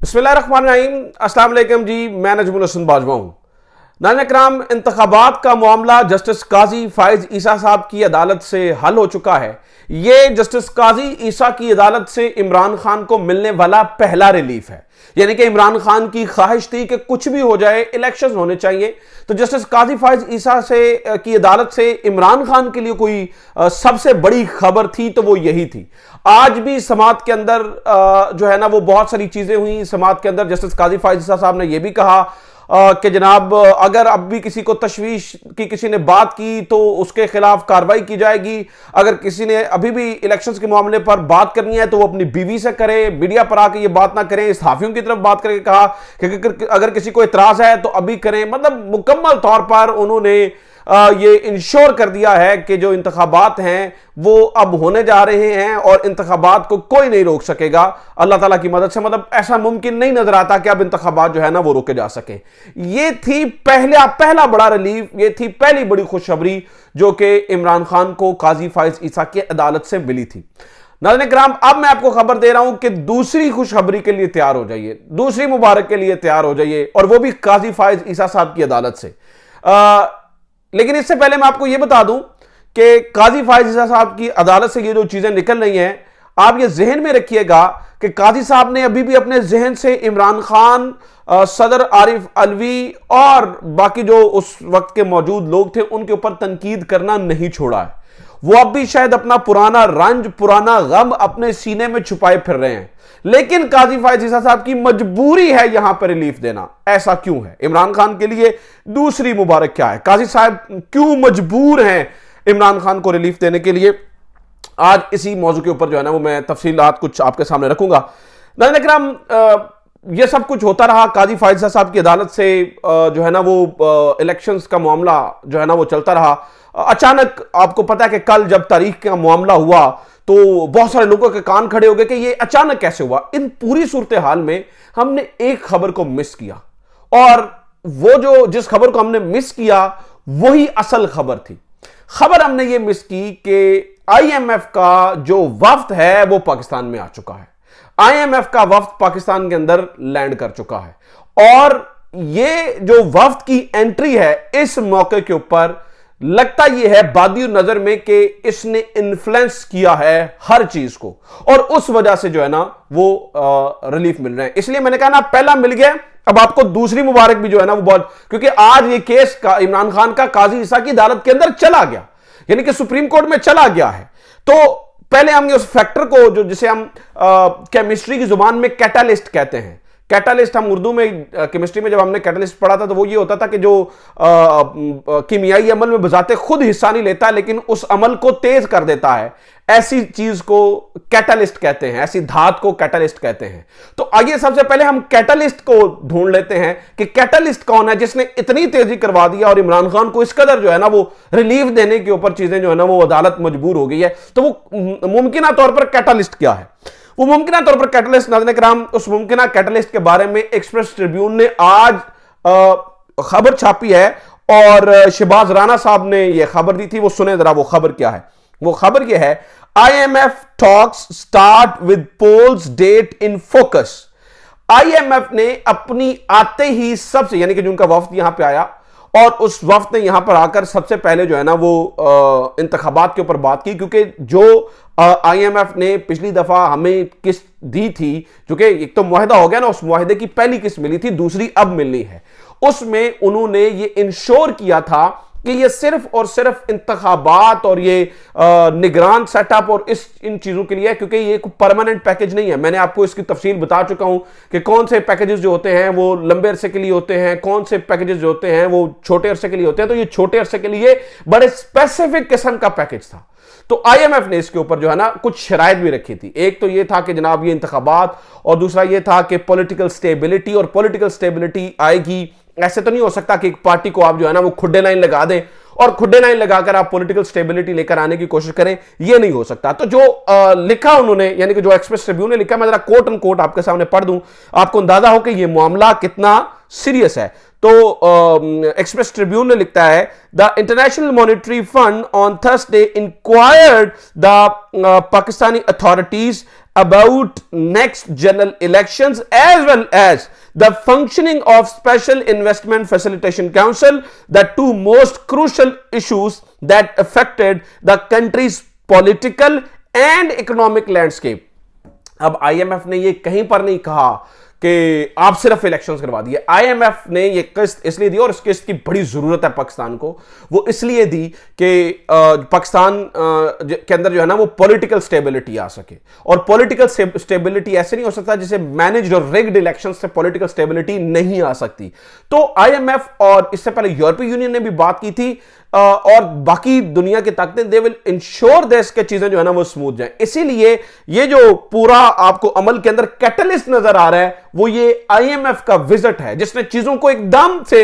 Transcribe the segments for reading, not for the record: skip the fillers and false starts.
बिस्मिल्लाहिर्रहमानिर्रहीम, अस्सलाम वालेकुम जी। मैं नजमुल हसन बाजवा हूं। नाज़रीन इकराम, इंतखाबात का मामला जस्टिस काजी फाइज ईसा साहब की अदालत से हल हो चुका है। यह जस्टिस काजी ईसा की अदालत से इमरान खान को मिलने वाला पहला रिलीफ है। यानी कि इमरान खान की ख्वाहिश थी कि कुछ भी हो जाए, इलेक्शंस होने चाहिए, तो जस्टिस काजी फाइज ईसा से की अदालत से इमरान खान के लिए कोई सबसे बड़ी खबर थी तो वो यही थी। आज भी समात के अंदर जो है ना वो बहुत सारी चीजें हुई। समात के अंदर जस्टिस काजी फाइज ईसा साहब ने यह भी कहा कि जनाब अगर अब भी किसी को तशवीश की किसी ने बात की तो उसके खिलाफ कार्रवाई की जाएगी। अगर किसी ने अभी भी इलेक्शंस के मामले पर बात करनी है तो वो अपनी बीवी से करे, मीडिया पर आके ये बात ना करें। सहाफियों की तरफ बात करके कहा कि अगर किसी को इतराज है तो अभी करें। मतलब मुकम्मल तौर पर उन्होंने ये इंश्योर कर दिया है कि जो इंतखाबात हैं वो अब होने जा रहे हैं और इंतखाबात को कोई नहीं रोक सकेगा अल्लाह ताला की मदद से। मतलब ऐसा मुमकिन नहीं नजर आता कि अब इंतखाबात जो है ना वो रोके जा सके। ये थी पहला बड़ा रिलीफ, ये थी पहली बड़ी खुशखबरी जो कि इमरान खान को काजी फाइज ईसा की अदालत से मिली थी। नाज़रीन किराम, अब मैं आपको खबर दे रहा हूं कि दूसरी खुशखबरी के लिए तैयार हो जाइए, दूसरी मुबारक के लिए तैयार हो जाइए, और वो भी काजी फाइज ईसा साहब की अदालत से। लेकिन इससे पहले मैं आपको यह बता दूं कि काजी फाइज ईसा साहब की अदालत से ये जो चीजें निकल रही हैं, आप ये जहन में रखिएगा कि काजी साहब ने अभी भी अपने जहन से इमरान खान, सदर आरिफ अलवी और बाकी जो उस वक्त के मौजूद लोग थे उनके ऊपर तनकीद करना नहीं छोड़ा है। वो अब भी शायद अपना पुराना रंज, पुराना गम अपने सीने में छुपाए फिर रहे हैं, लेकिन काजी फाइज ईसा साहब की मजबूरी है यहां पर रिलीफ देना। ऐसा क्यों है? इमरान खान के लिए दूसरी मुबारक क्या है? काजी साहब क्यों मजबूर हैं इमरान खान को रिलीफ देने के लिए? आज इसी मौजू के ऊपर जो है ना वो मैं तफसीलात कुछ आपके सामने रखूंगा। नाज़रीन इकराम, ये सब कुछ होता रहा। काजी फाइज ईसा साहब की अदालत से जो है ना वो इलेक्शंस का मामला जो है ना वो चलता रहा। अचानक आपको पता है कि कल जब तारीख का मामला हुआ तो बहुत सारे लोगों के कान खड़े हो गए कि ये अचानक कैसे हुआ। इन पूरी सूरत हाल में हमने एक खबर को मिस किया, और वो जो जिस खबर को हमने मिस किया वही असल खबर थी। खबर हमने ये मिस की कि आईएमएफ का जो वफ्द है वो पाकिस्तान में आ चुका है। आईएमएफ का वफ्द पाकिस्तान के अंदर लैंड कर चुका है, और ये जो वफ्द की एंट्री है इस मौके के ऊपर लगता यह है बादी नजर में कि इसने इन्फ्लुएंस किया है हर चीज को, और उस वजह से जो है ना वो रिलीफ मिल रहे हैं। इसलिए मैंने कहा ना, पहला मिल गया, अब आपको दूसरी मुबारक भी जो है ना वो बहुत, क्योंकि आज ये केस का इमरान खान का काजी ईसा की अदालत के अंदर चला गया, यानी कि सुप्रीम कोर्ट में चला गया है। तो पहले हमने उस फैक्टर को जो जिसे हम केमिस्ट्री की जुबान में कैटालिस्ट कहते हैं, कैटालिस्ट, हम उर्दू में केमिस्ट्री में जब हमने कैटालिस्ट पढ़ा था तो वो ये होता था कि जो कीमियाई अमल में बजाते खुद हिस्सा नहीं लेता लेकिन उस अमल को तेज कर देता है, ऐसी चीज को कैटालिस्ट कहते हैं, ऐसी धात को कैटालिस्ट कहते हैं। तो आइए सबसे पहले हम कैटालिस्ट को ढूंढ लेते हैं कि कैटालिस्ट कौन है जिसने इतनी तेजी करवा दिया और इमरान खान को इस कदर जो है ना वो रिलीफ देने के ऊपर चीजें जो है ना वो अदालत मजबूर हो गई है। तो वो मुमकिन तौर पर कैटालिस्ट क्या है? वो मुमकिन तौर पर कैटलिस्ट, नाज़रीन किराम, उस मुमकिन कैटलिस्ट के बारे में एक्सप्रेस ट्रिब्यून ने आज खबर छापी है, और शहबाज राना साहब ने यह खबर दी थी। वो सुने जरा वो खबर क्या है। वो खबर यह है, IMF talks start with polls debt in focus. IMF ने अपनी आते ही सबसे, यानी कि जो उनका वफ्द यहां पे आया और उस वफ्द ने यहां पर आकर सबसे पहले जो है ना वो इंतखाबात के ऊपर बात की, क्योंकि जो आईएमएफ ने पिछली दफा हमें किस्त दी थी, जो कि एक तो मुआहदा हो गया ना, उस मुआहदे की पहली किस्त मिली थी, दूसरी अब मिलनी है। उसमें उन्होंने ये इंश्योर किया था कि ये सिर्फ और सिर्फ इंतखाबात और ये निगरान सेटअप और इन चीजों के लिए है, क्योंकि ये कोई परमानेंट पैकेज नहीं है। मैंने आपको इसकी तफसील बता चुका हूं कि कौन से पैकेजेस जो होते हैं वो लंबे अरसे के लिए होते हैं, कौन से पैकेजेस जो होते हैं वो छोटे अरसे के लिए होते हैं। तो ये छोटे अरसे के लिए बड़े स्पेसिफिक किस्म का पैकेज था। तो आईएमएफ ने इसके ऊपर जो है ना कुछ शराइत भी रखी थी। एक तो ये था कि जनाब ये इंतखाबात, और दूसरा ये था कि पॉलिटिकल स्टेबिलिटी, और पॉलिटिकल स्टेबिलिटी आएगी, ऐसे तो नहीं हो सकता कि एक पार्टी को आप जो है ना वो खुड्डे लाइन लगा दें और खुड्डे लाइन लगाकर आप पॉलिटिकल स्टेबिलिटी लेकर आने की कोशिश करें, ये नहीं हो सकता। तो जो लिखा उन्होंने, यानी कि जो एक्सप्रेस ट्रिब्यून ने लिखा, मैं जरा कोट एंड कोट आपके सामने पढ़ दूं, आपको अंदाजा हो कि ये मामला कितना सीरियस है। तो एक्सप्रेस ट्रिब्यून ने लिखता है, the international monetary fund on Thursday inquired the Pakistani authorities about next general elections as well as the functioning of Special Investment Facilitation Council, the two most crucial issues that affected the country's political and economic landscape. अब IMF ने ये कहीं पर नहीं कहा कि आप सिर्फ इलेक्शंस करवा दिए। आईएमएफ ने ये किस्त इसलिए दी, और इस किस्त की बड़ी जरूरत है पाकिस्तान को, वो इसलिए दी कि पाकिस्तान के अंदर जो है ना वो पॉलिटिकल स्टेबिलिटी आ सके। और पॉलिटिकल स्टेबिलिटी ऐसे नहीं हो सकता जिसे मैनेज्ड और रिग्ड इलेक्शन से पॉलिटिकल स्टेबिलिटी नहीं आ सकती। तो आईएमएफ और इससे पहले यूरोपीय यूनियन ने भी बात की थी, और बाकी दुनिया की ताकतें, दे विल इंश्योर देश के चीजें जो है ना वो स्मूथ जाए। इसीलिए ये जो पूरा आपको अमल के अंदर कैटलिस्ट नजर आ रहा है वो ये आईएमएफ का विजिट है, जिसने चीजों को एकदम से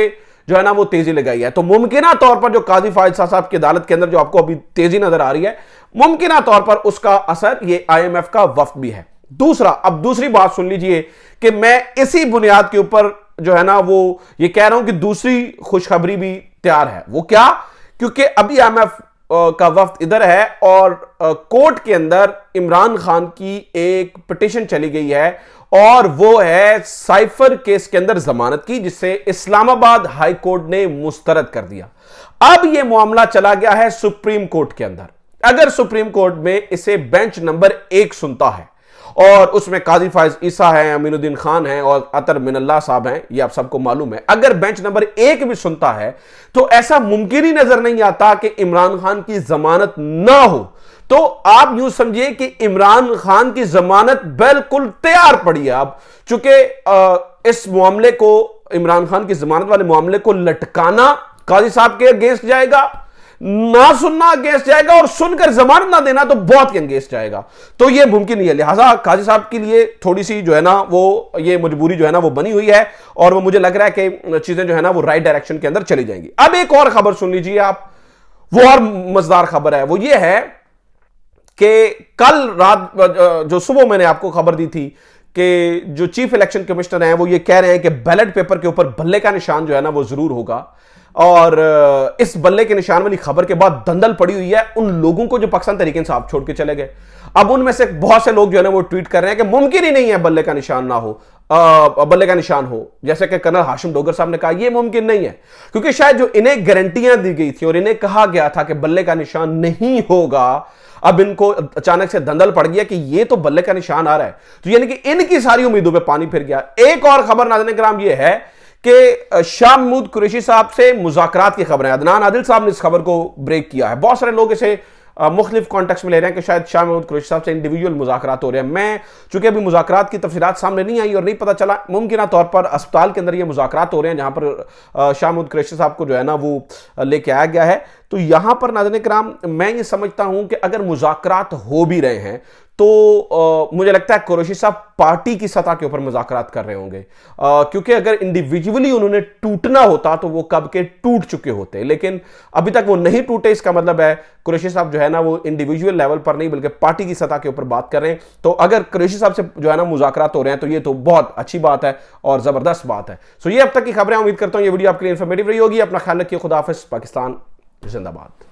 जो है ना वो तेजी लगाई है। तो मुमकिना तौर पर जो काजी फायज साहब की अदालत के अंदर जो आपको अभी तेजी नजर आ रही है, मुमकिना तौर पर उसका असर ये आईएमएफ का वफ्द भी है। दूसरा, अब दूसरी बात सुन लीजिए कि मैं इसी बुनियाद के ऊपर जो है ना वो ये कह रहा हूं कि दूसरी खुशखबरी भी तैयार है। वो क्या? क्योंकि अभी आईएमएफ का वफ्द इधर है और कोर्ट के अंदर इमरान खान की एक पिटीशन चली गई है, और वो है साइफर केस के अंदर जमानत की, जिसे इस्लामाबाद हाई कोर्ट ने मुस्तरद कर दिया। अब यह मामला चला गया है सुप्रीम कोर्ट के अंदर। अगर सुप्रीम कोर्ट में इसे बेंच नंबर 1 सुनता है, और उसमें काजी फायज ईसा हैं, अमीनुद्दीन खान हैं और अतर मिनल्ला साहब हैं, ये आप सबको मालूम है, अगर बेंच नंबर 1 भी सुनता है तो ऐसा मुमकिन ही नजर नहीं आता कि इमरान खान की जमानत ना हो। तो आप यूं समझिए कि इमरान खान की जमानत बिल्कुल तैयार पड़ी है। अब चूंकि इस मामले को, इमरान खान की जमानत वाले मामले को लटकाना काजी साहब के अगेंस्ट जाएगा, ना सुनना अगेंस्ट जाएगा, और सुनकर जमानत ना देना तो बहुत ही अगेंस्ट जाएगा। तो यह मुमकिन नहीं है। लिहाजा काजी साहब के लिए थोड़ी सी जो है ना वो ये मजबूरी जो है ना वो बनी हुई है, और वो मुझे लग रहा है कि चीजें जो है ना वो राइट डायरेक्शन के अंदर चली जाएंगी। अब एक और खबर सुन लीजिए आप, वो और मजेदार खबर है। वो ये है कि कल रात, जो सुबह मैंने आपको खबर दी थी कि जो चीफ इलेक्शन कमिश्नर हैं वो ये कह रहे हैं कि बैलेट पेपर के ऊपर बल्ले का निशान जो है ना वो जरूर होगा। और इस बल्ले के निशान वाली खबर के बाद दंदल पड़ी हुई है उन लोगों को जो पाकिस्तान तहरीक इंसाफ छोड़ के चले गए। अब उनमें से बहुत से लोग जो है ना वो ट्वीट कर रहे हैं कि मुमकिन ही नहीं है बल्ले का निशान ना हो, बल्ले का निशान हो। जैसे कि कर्नल हाशिम डोगर साहब ने कहा यह मुमकिन नहीं है, क्योंकि शायद जो इन्हें गारंटियां दी गई थी और इन्हें कहा गया था कि बल्ले का निशान नहीं होगा, अब इनको अचानक से दंदल पड़ गया कि ये तो बल्ले का निशान आ रहा है। तो यानी कि इनकी सारी उम्मीदों पे पानी फिर गया। एक और खबर नाज़रीन किराम ये है कि शाह महमूद कुरैशी साहब से मुज़ाकरात की खबर है। अदनान आदिल साहब ने इस खबर को ब्रेक किया है। बहुत सारे लोग इसे मुख्तलिफ कॉन्टेक्स्ट में ले रहे हैं कि शायद शाह महमूद कुरैशी साहब से इंडिविजुअल मुज़ाकरात हो रहे हैं। मैं चूंकि अभी मुज़ाकरात की तफसीलात सामने नहीं आई और नहीं पता चला, मुमकिन तौर पर अस्पताल के अंदर ये मुज़ाकरात हो रहे हैं जहां पर शाह महमूद कुरैशी साहब को जो है ना वो लेके आया गया है। तो यहां पर नाज़रीन किराम मैं ये समझता हूं कि अगर मुज़ाकरात हो भी रहे हैं तो मुझे लगता है कुरैशी साहब पार्टी की सतह के ऊपर मुज़ाकरात कर रहे होंगे, क्योंकि अगर इंडिविजुअली उन्होंने टूटना होता तो वो कब के टूट चुके होते, लेकिन अभी तक वो नहीं टूटे। इसका मतलब है कुरैशी साहब जो है ना वो इंडिविजुअल लेवल पर नहीं बल्कि पार्टी की सतह के ऊपर बात कर रहे हैं। तो अगर कुरैशी साहब से जो है ना मुज़ाकरात हो रहे हैं तो ये तो बहुत अच्छी बात है और ज़बरदस्त बात है। सो ये अब तक की खबरें, उम्मीद करता हूँ ये वीडियो आपके लिए इन्फॉर्मेटिव रही होगी। अपना ख्याल रखिए। खुदा हाफिज़। पाकिस्तान जिंदाबाद।